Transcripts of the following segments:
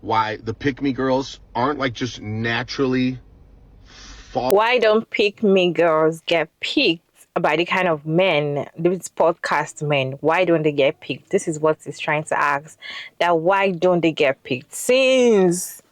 why the pick-me girls aren't like just naturally fall. Why don't pick me girls get picked by the kind of men, these podcast men? Why don't they get picked? This is what he's trying to ask. That why don't they get picked? Since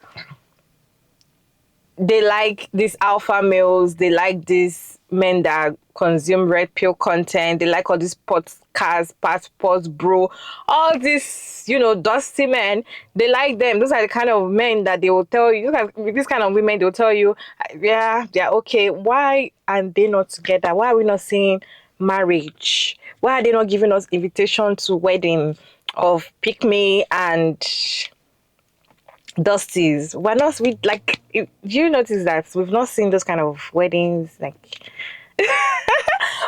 they like these alpha males, they like these men that consume red pill content, they like all these podcasts, passports, bro, all these, dusty men, they like them. Those are the kind of men that they will tell you, this kind of women, they'll tell you, yeah, they're okay. Why are they not together? Why are we not seeing marriage? Why are they not giving us invitation to wedding of pick me and Dusties? We're not, we like, do you notice that we've not seen those kind of weddings? Like,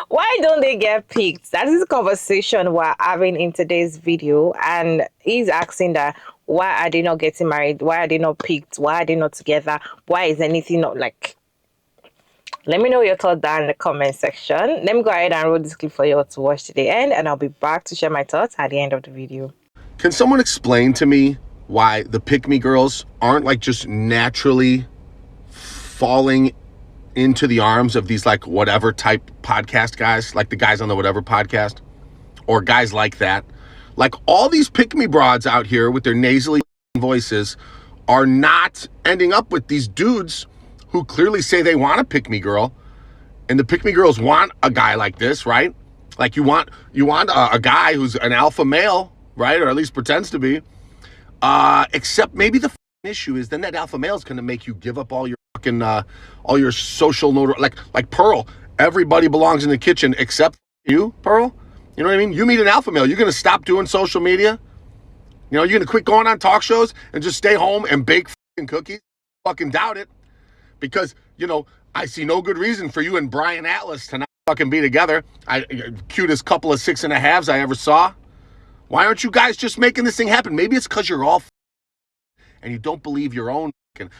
why don't they get picked? That is the conversation we're having in today's video. And he's asking that why are they not getting married? Why are they not picked? Why are they not together? Why is anything not like? Let me know your thoughts down in the comment section. Let me go ahead and roll this clip for you all to watch to the end, and I'll be back to share my thoughts at the end of the video. Can someone explain to me why the pick-me girls aren't like just naturally falling into the arms of these like whatever type podcast guys, like the guys on the whatever podcast, or guys like that? Like all these pick-me broads out here with their nasally voices are not ending up with these dudes who clearly say they want a pick-me girl, and the pick-me girls want a guy like this, right? Like you want a guy who's an alpha male, right? Or at least pretends to be. Except maybe the issue is then that alpha male is going to make you give up all your fucking all your social like Pearl. Everybody belongs in the kitchen except you, Pearl. You know what I mean? You meet an alpha male, you're going to stop doing social media. You know, you're going to quit going on talk shows and just stay home and bake fucking cookies. Fucking doubt it, because I see no good reason for you and Brian Atlas to not fucking be together. Cutest couple of 6.5s I ever saw. Why aren't you guys just making this thing happen? Maybe it's because you're all and you don't believe your own.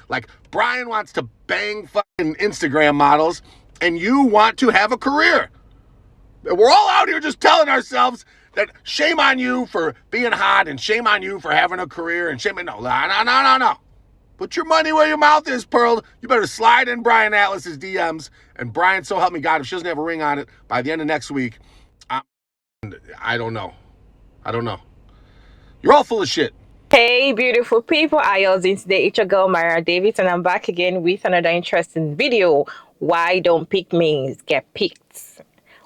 Like, Brian wants to bang fucking Instagram models, and you want to have a career. We're all out here just telling ourselves that shame on you for being hot, and shame on you for having a career, and shame on no. Put your money where your mouth is, Pearl. You better slide in Brian Atlas's DMs. And Brian, so help me God, if she doesn't have a ring on it by the end of next week, I don't know. You're all full of shit. Hey beautiful people, how y'all doing today? It's your girl Myra Davis, and I'm back again with another interesting video. Why don't pick me's get picked?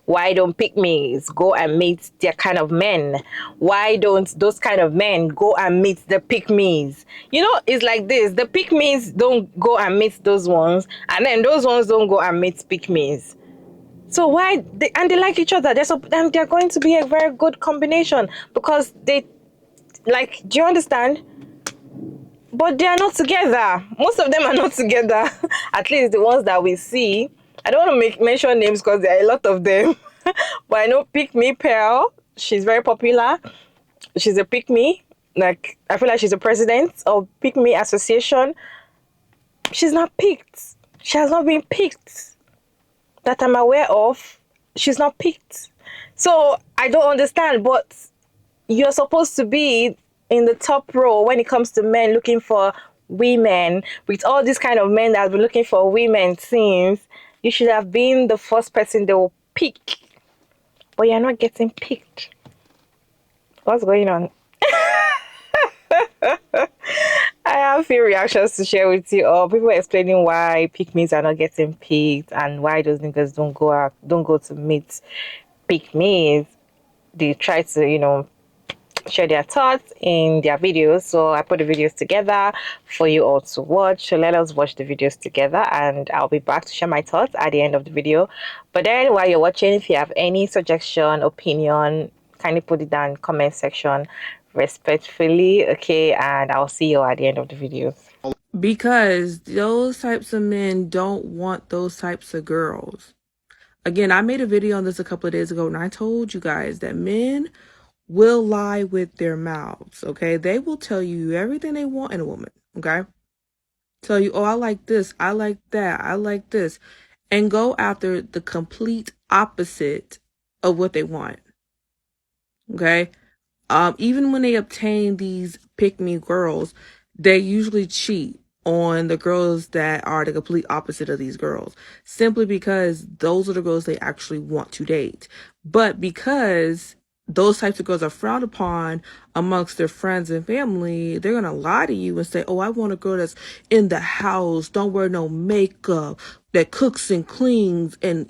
Why don't pick me's go and meet their kind of men? Why don't those kind of men go and meet the pick me's? It's like this: the pick me's don't go and meet those ones, and then those ones don't go and meet pick me's. So why they like each other? They're going to be a very good combination, because they like, do you understand? But they are not together. Most of them are not together. At least the ones that we see. I don't want to mention names because there are a lot of them. But I know Pick Me Pearl. She's very popular. She's a Pick Me. Like, I feel like she's the president of Pick Me Association. She's not picked. She has not been picked. That I'm aware of. She's not picked. So I don't understand. But you're supposed to be in the top row when it comes to men looking for women. With all these kind of men that have been looking for women since, you should have been the first person they will pick. But you're not getting picked. What's going on? I have a few reactions to share with you. Or people explaining why pick-me's are not getting picked, and why those niggas don't go to meet pick-me's. They try to, share their thoughts in their videos. So I put the videos together for you all to watch. So let us watch the videos together, and I'll be back to share my thoughts at the end of the video. But then while you're watching, if you have any suggestion, opinion, kindly put it down in the comment section respectfully, okay? And I'll see you at the end of the video. Because those types of men don't want those types of girls. Again, I made a video on this a couple of days ago, and I told you guys that men will lie with their mouths, okay? They will tell you everything they want in a woman, okay? Tell you, oh, I like this, I like that, I like this, and go after the complete opposite of what they want, okay? Even when they obtain these pick-me girls, they usually cheat on the girls that are the complete opposite of these girls, simply because those are the girls they actually want to date. But because those types of girls are frowned upon amongst their friends and family, they're gonna lie to you and say, oh, I want a girl that's in the house, don't wear no makeup, that cooks and cleans and,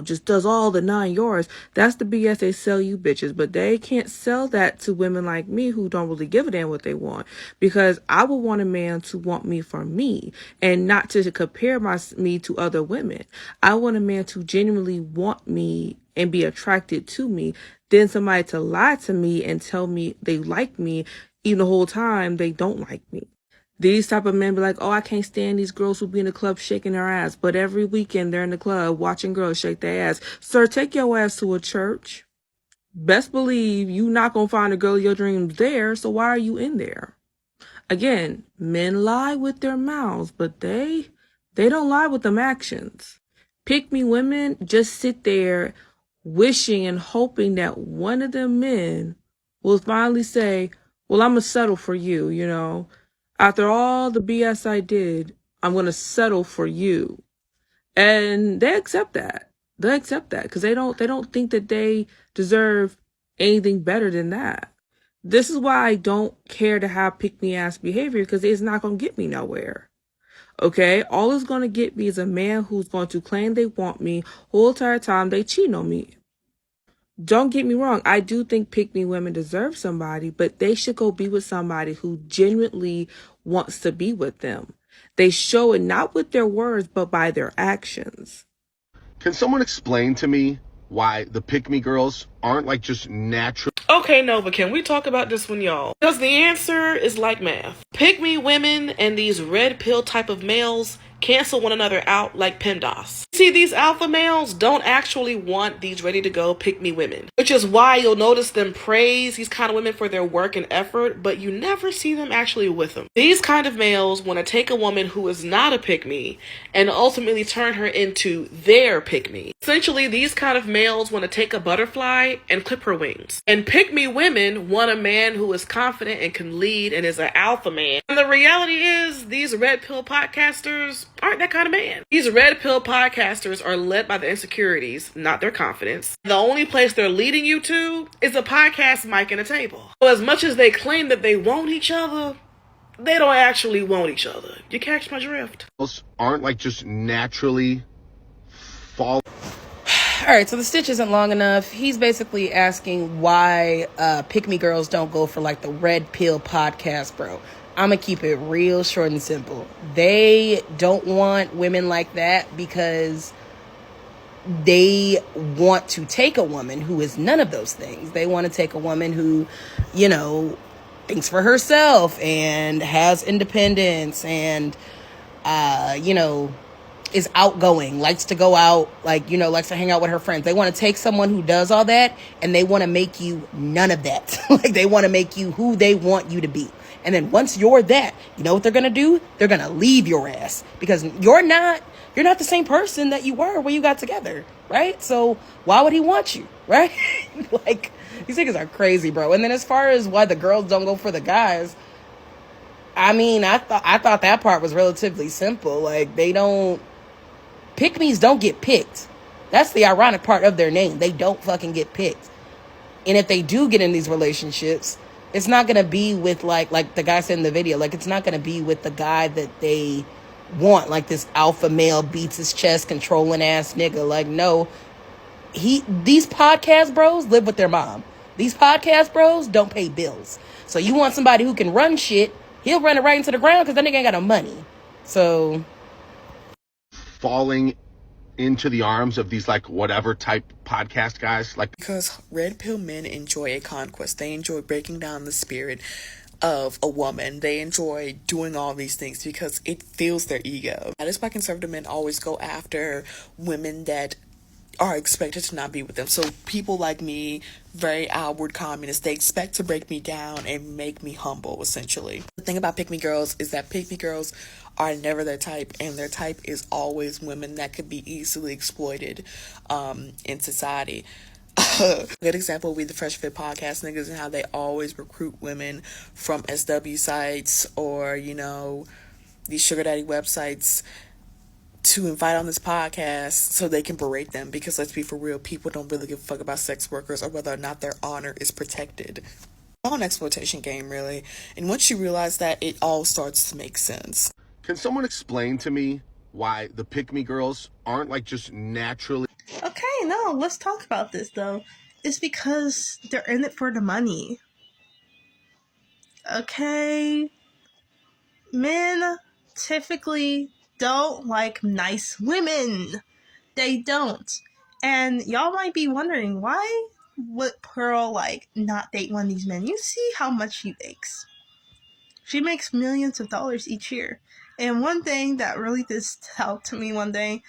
just does all the 9 yards. That's the BS they sell you bitches. But they can't sell that to women like me who don't really give a damn what they want. Because I would want a man to want me for me and not to compare me to other women. I want a man to genuinely want me and be attracted to me, then somebody to lie to me and tell me they like me, even the whole time they don't like me. These type of men be like, oh, I can't stand these girls who be in the club shaking their ass. But every weekend they're in the club watching girls shake their ass. Sir, take your ass to a church. Best believe you not gonna find a girl of your dreams there, so why are you in there? Again, men lie with their mouths, but they don't lie with them actions. Pick me women just sit there wishing and hoping that one of them men will finally say, well, I'm gonna settle for you. After all the BS I did, I'm gonna settle for you. And they accept that. They accept that because they don't think that they deserve anything better than that. This is why I don't care to have pick-me-ass behavior, because it's not going to get me nowhere. Okay? All it's going to get me is a man who's going to claim they want me whole entire time they cheat on me. Don't get me wrong. I do think pick-me women deserve somebody, but they should go be with somebody who genuinely wants to be with them. They show it not with their words, but by their actions. Can someone explain to me why the pick me girls aren't like just natural? Okay, no, but can we talk about this one, y'all? Because the answer is like math. Pick me women and these red pill type of males cancel one another out like PEMDAS. See, these alpha males don't actually want these ready to go pick me women, which is why you'll notice them praise these kind of women for their work and effort, but you never see them actually with them. These kind of males want to take a woman who is not a pick me and ultimately turn her into their pick me. Essentially, these kind of males want to take a butterfly and clip her wings. And pick me women want a man who is confident and can lead and is an alpha man. And the reality is, these red pill podcasters aren't that kind of man. These red pill podcasters are led by the insecurities, not their confidence. The only place they're leading you to is a podcast mic and a table. So as much as they claim that they want each other, they don't actually want each other. You catch my drift? Aren't like just naturally fall. Alright, so the stitch isn't long enough. He's basically asking why pick me girls don't go for like the red pill podcast, bro. I'm gonna keep it real short and simple. They don't want women like that because they want to take a woman who is none of those things. They want to take a woman who, thinks for herself and has independence and, is outgoing, likes to go out, likes to hang out with her friends. They want to take someone who does all that and they want to make you none of that. They want to make you who they want you to be. And then once you're that, you know what they're going to do? They're going to leave your ass because you're not the same person that you were when you got together, right? So why would he want you, right? These niggas are crazy, bro. And then as far as why the girls don't go for the guys, I mean, I thought that part was relatively simple. Pick-me's don't get picked. That's the ironic part of their name. They don't fucking get picked. And if they do get in these relationships, it's not going to be with like the guy said in the video, it's not going to be with the guy that they want, like this alpha male beats his chest controlling ass nigga. No, these podcast bros live with their mom. These podcast bros don't pay bills. So you want somebody who can run shit, he'll run it right into the ground because that nigga ain't got no money. So falling into the arms of these whatever type podcast guys because red pill men enjoy a conquest. They enjoy breaking down the spirit of a woman. They enjoy doing all these things because it fills their ego. That is why conservative men always go after women that are expected to not be with them. So people like me, very outward communists, they expect to break me down and make me humble, essentially. The thing about pick-me girls is that pick-me girls are never their type, and their type is always women that could be easily exploited in society. A good example would be the Fresh Fit podcast niggas and how they always recruit women from SW sites or, these sugar daddy websites to invite on this podcast so they can berate them, because let's be for real, people don't really give a fuck about sex workers or whether or not their honor is protected. All an exploitation game, really. And once you realize that, it all starts to make sense. Can someone explain to me why the pick-me girls aren't like just naturally... Okay, no, let's talk about this though. It's because they're in it for the money. Okay? Men typically don't like nice women. They don't. And y'all might be wondering, why would Pearl not date one of these men? You see how much she makes. She makes millions of dollars each year. And one thing that really just helped to me one day,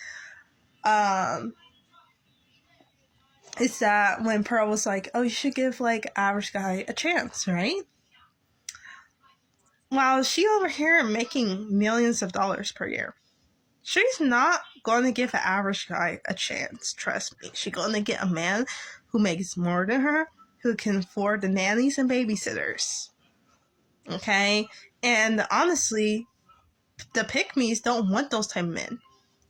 is that when Pearl was like, oh, you should give average guy a chance, right? While she over here making millions of dollars per year, she's not going to give an average guy a chance, trust me. She's going to get a man who makes more than her, who can afford the nannies and babysitters. Okay? And honestly, the pick-me's don't want those type of men.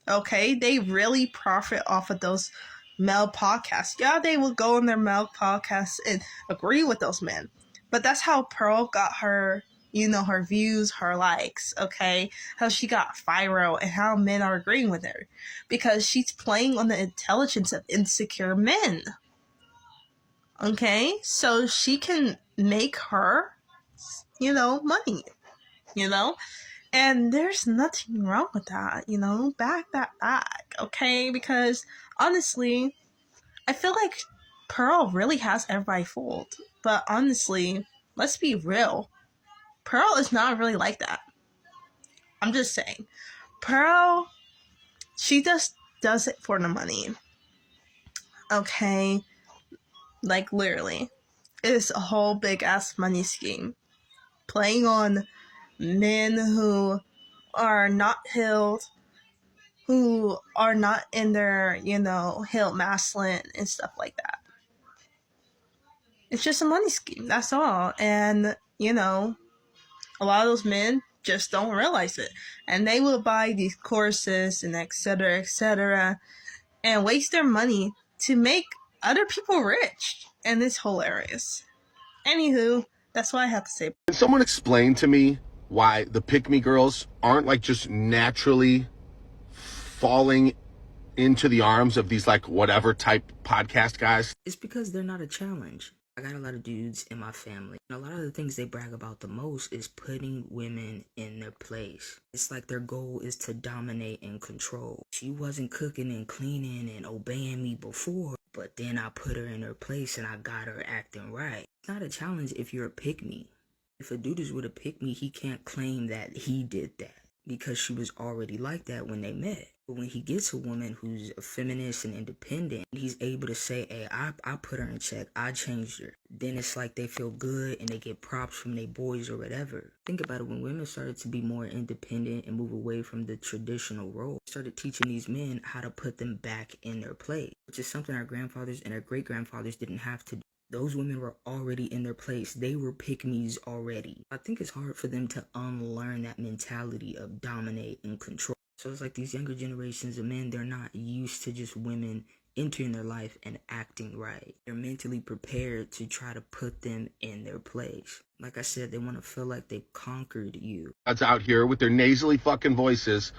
Okay? They really profit off of those male podcasts. Yeah, they will go on their male podcasts and agree with those men. But that's how Pearl got her, her views, her likes, okay? How she got viral and how men are agreeing with her. Because she's playing on the intelligence of insecure men. Okay? So she can make her, money. And there's nothing wrong with that, back that back, okay? Because honestly, I feel like Pearl really has everybody fooled. But honestly, let's be real. Pearl is not really like that. I'm just saying. Pearl, she just does it for the money. Okay? Literally. It's a whole big ass money scheme. Playing on men who are not healed, who are not in their, healed masculine and stuff like that. It's just a money scheme, that's all. And, a lot of those men just don't realize it. And they will buy these courses and etc., and waste their money to make other people rich. And it's hilarious. Anywho, that's what I have to say. Can someone explain to me why the pick-me girls aren't like just naturally falling into the arms of these whatever type podcast guys? It's because they're not a challenge. I got a lot of dudes in my family. And a lot of the things they brag about the most is putting women in their place. It's like their goal is to dominate and control. She wasn't cooking and cleaning and obeying me before, but then I put her in her place and I got her acting right. It's not a challenge if you're a pick-me. If a dude is with a pick-me, he can't claim that he did that because she was already like that when they met. But when he gets a woman who's a feminist and independent, he's able to say, hey, I put her in check. I changed her. Then it's like they feel good and they get props from their boys or whatever. Think about it. When women started to be more independent and move away from the traditional role, started teaching these men how to put them back in their place, which is something our grandfathers and our great-grandfathers didn't have to do. Those women were already in their place. They were pick-me's already. I think it's hard for them to unlearn that mentality of dominate and control. So it's like these younger generations of men, they're not used to just women entering their life and acting right. They're mentally prepared to try to put them in their place. Like I said, they want to feel like they conquered you. That's out here with their nasally fucking voices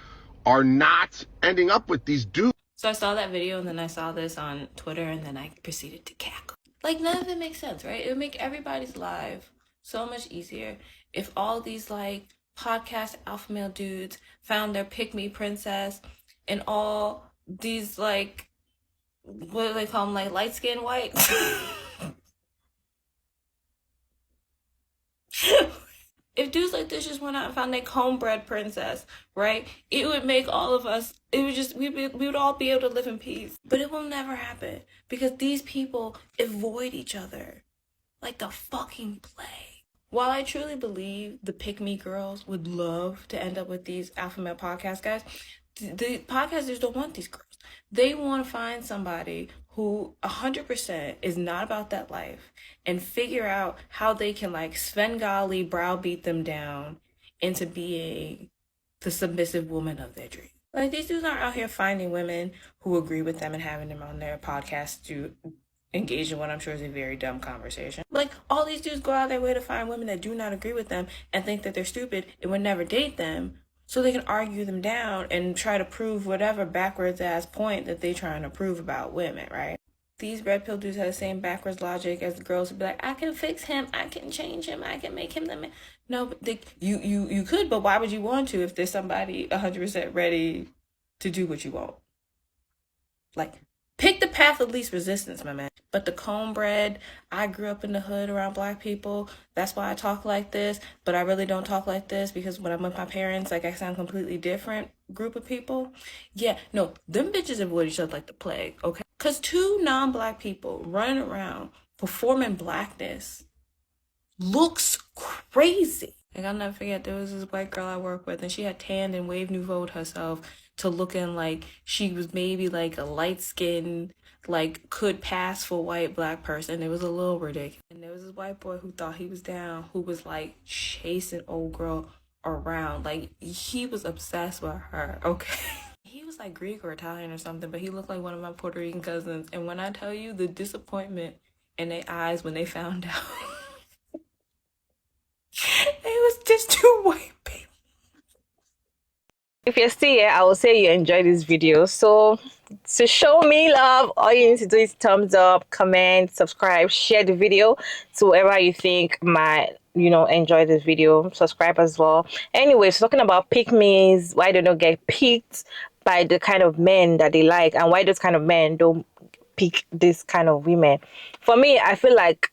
are not ending up with these dudes. So I saw that video and then I saw this on Twitter and then I proceeded to cackle. None of it makes sense, right? It would make everybody's life so much easier if all these podcast alpha male dudes found their pick-me princess and all these what do they call them, light-skinned whites? If dudes like this just went out and found their homebred princess, right? It would make all of us, we would all be able to live in peace. But it will never happen because these people avoid each other like the fucking plague. While I truly believe the pick-me girls would love to end up with these alpha male podcast guys, the podcasters don't want these girls. They want to find somebody who 100% is not about that life and figure out how they can like Svengali browbeat them down into being the submissive woman of their dream. Like, these dudes aren't out here finding women who agree with them and having them on their podcast to engage in what I'm sure is a very dumb conversation. Like, all these dudes go out their way to find women that do not agree with them and think that they're stupid and would never date them, so they can argue them down and try to prove whatever backwards ass point that they're trying to prove about women, right? These red pill dudes have the same backwards logic as the girls who be like, I can fix him, I can change him, I can make him the man. No, but you could, but why would you want to if there's somebody 100% ready to do what you want? Like, pick the path of least resistance, my man. But the cornbread, I grew up in the hood around black people. That's why I talk like this. But I really don't talk like this because when I'm with my parents, like, I sound completely different group of people. Yeah, no, them bitches avoid each other like the plague, okay? Because two non-black people running around performing blackness looks crazy. Like, I'll never forget, there was this white girl I worked with, and she had tanned and wave nouveau'd herself to looking like she was maybe like a light-skinned, like, could pass for white black person. It was a little ridiculous. And there was this white boy who thought he was down, who was like chasing old girl around. Like, he was obsessed with her, okay? He was like Greek or Italian or something, but he looked like one of my Puerto Rican cousins. And when I tell you the disappointment in their eyes when they found out, it was just two white people. If you're still here, I will say you enjoyed this video. So to show me love, all you need to do is thumbs up, comment, subscribe, share the video to whoever you think might, enjoy this video. Subscribe as well. Anyways, talking about pick-me's, why they don't get picked by the kind of men that they like, and why those kind of men don't pick this kind of women. For me, I feel like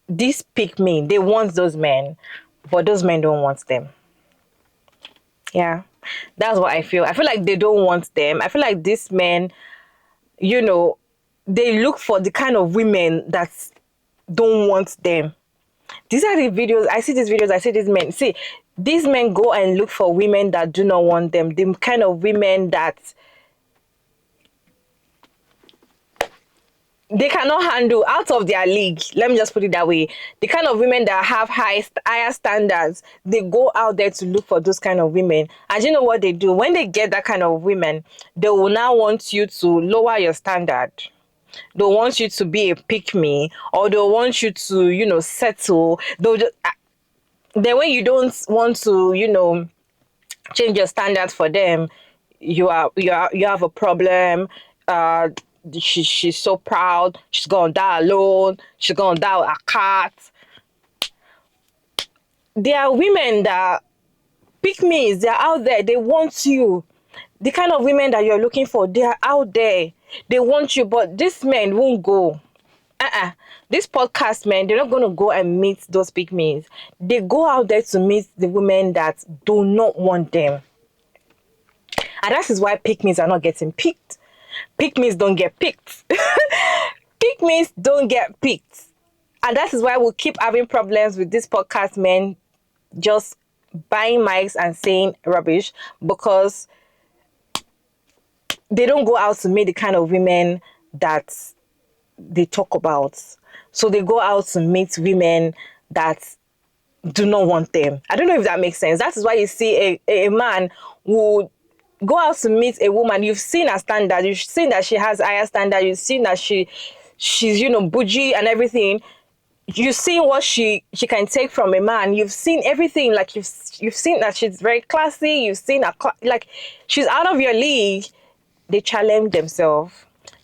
this pick-me, they want those men, but those men don't want them. Yeah, that's what I feel. I feel like they don't want them. I feel like these men, they look for the kind of women that don't want them. These are the videos. I see these videos. I see these men. See, these men go and look for women that do not want them. The kind of women that they cannot handle, out of their league. Let me just put it that way. The kind of women that have higher standards, they go out there to look for those kind of women. And you know what they do? When they get that kind of women, they will now want you to lower your standard. They want you to be a pick-me, or they want you to, settle. Then when you don't want to, change your standards for them, you have a problem. She's so proud. She's gonna die alone. She's gonna die with a cat. There are women that pick me. They're out there. They want you. The kind of women that you're looking for, they are out there. They want you, but these men won't go. This podcast men, they're not going to go and meet those pick me's. They go out there to meet the women that do not want them. And that is why pick me's are not getting picked. Pick-me's don't get picked. Pick-me's don't get picked. And that is why we'll keep having problems with this podcast men just buying mics and saying rubbish, because they don't go out to meet the kind of women that they talk about. So they go out to meet women that do not want them. I don't know if that makes sense. That is why you see a man who go out to meet a woman. You've seen her standard. You've seen that she has higher standard. You've seen that she's bougie and everything. You've seen what she can take from a man. You've seen everything. Like you've seen that she's very classy. You've seen her like she's out of your league. They challenge themselves.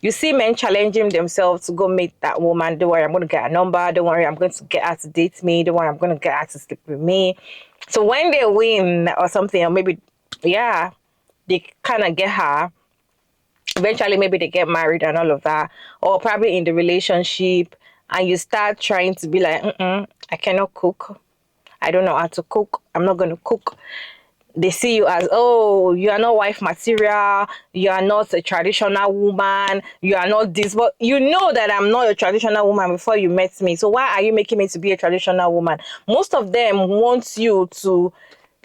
You see men challenging themselves to go meet that woman. Don't worry, I'm going to get a number. Don't worry, I'm going to get her to date me. Don't worry, I'm going to get her to sleep with me. So when they win or something, or maybe, yeah, they kind of get her. Eventually, maybe they get married and all of that, or probably in the relationship, and you start trying to be like, I cannot cook. I don't know how to cook. I'm not going to cook. They see you as, oh, you are not wife material. You are not a traditional woman. You are not this. But you know that I'm not a traditional woman before you met me. So why are you making me to be a traditional woman? Most of them want you to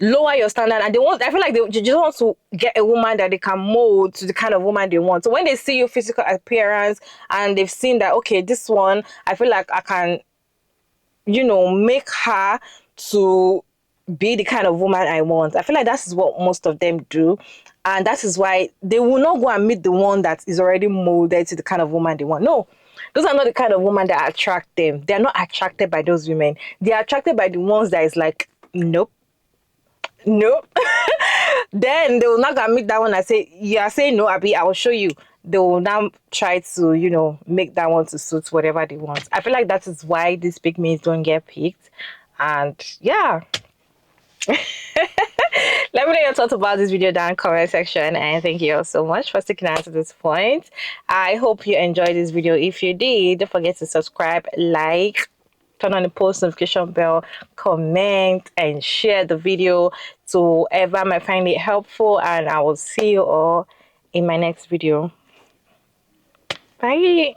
lower your standard, and I feel like they just want to get a woman that they can mold to the kind of woman they want. So when they see your physical appearance and they've seen that, okay, this one, I feel like I can, make her to be the kind of woman I want. I feel like that is what most of them do. And that is why they will not go and meet the one that is already molded to the kind of woman they want. No, those are not the kind of woman that attract them. They're not attracted by those women. They're attracted by the ones that is like, nope, nope. Then they will not go and meet that one and say, you are saying no, Abby, I will show you. They will now try to, make that one to suit whatever they want. I feel like that is why these pygmies don't get picked. And yeah. Let me know your thoughts about this video down in the comment section, and thank you all so much for sticking out to this point. I hope you enjoyed this video. If you did, don't forget to subscribe, like, turn on the post notification bell, comment, and share the video to whoever might find it helpful, and I will see you all in my next video. Bye.